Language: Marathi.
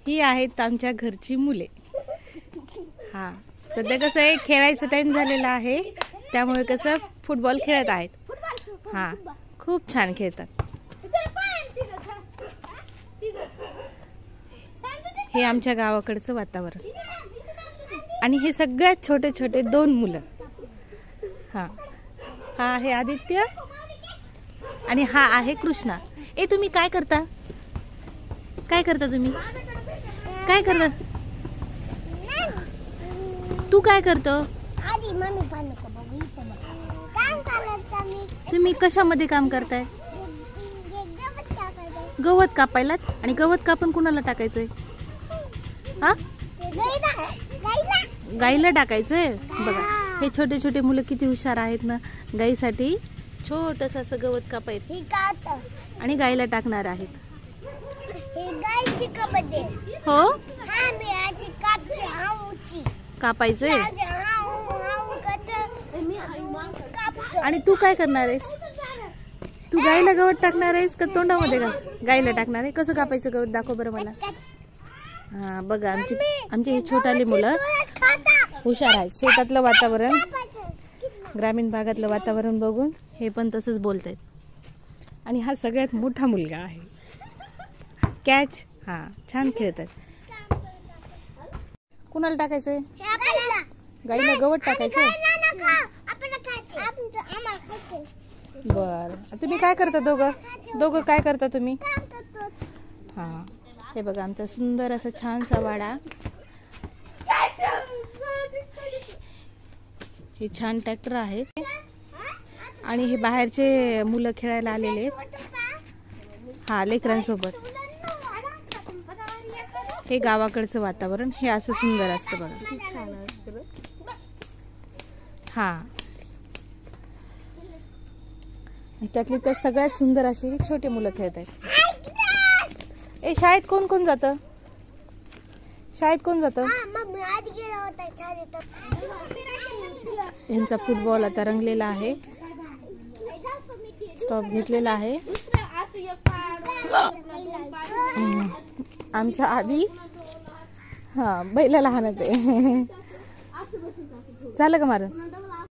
ही आहेत आमच्या घरची मुले। हा सध्या कसं आहे खेळायचं टाइम झालेला आहे त्यामुळे कसं फुटबॉल खेळत आहेत। हा खूप छान खेळतात। हे आमच्या गावाकडचं वातावरण आणि हे सगळ्यात छोटे छोटे 2 मुलं। हा हा आहे आदित्य आणि हा आहे कृष्णा। ए तुम्ही काय करता? काय करता तुम्ही? काय करता? तू काय करतो? तुम्ही कशामध्ये काम करताय? गवत कापायलात। आणि गवत कापून कुणाला टाकायचंय? हा गाईला टाकायचंय। बघा हे छोटे छोटे मुलं किती हुशार आहेत ना, गाईसाठी छोटस असं गवत कापायचं आणि गाईला टाकणार आहेत। हो कापायचंय। आणि तू काय करणार आहेस? तू गाईला गवत टाकणार आहेस का तोंडामध्ये गाईला टाकणार आहे? कसं कापायचं गवत दाखव बरं मला। हा बघा आमचे हे छोटाले मुलं हुशार आहेत। शेतातलं वातावरण, ग्रामीण भागातलं वातावरण बघून हे पण तसंच बोलतायत। आणि हा सगळ्यात मोठा मुलगा आहे कॅच। हा छान खेळतात। कुणाला टाकायचंय? गाईला गवत टाकायचंय। बर तुम्ही काय करता दोघं काय करता तुम्ही? हा हे बघा आमचा सुंदर असा छानसा वाडा। हे छान ट्रॅक्टर आहे आणि हे बाहेरचे मुलं खेळायला आलेले आहेत। हा लेकरांसोबत। हे गावाकडचं वातावरण हे असं सुंदर असतं बघा। हा त्यातली त्या सगळ्यात सुंदर अशी ही छोटी मुलं खेळत आहेत। ए शाळेत कोण कोण जातं? शाळेत कोण जातं? यांचा फुटबॉल आता रंगलेला आहे, स्टॉप घेतलेला आहे। आमच्या आधी हा बैलाला हाणत आहे। झालं का मारून?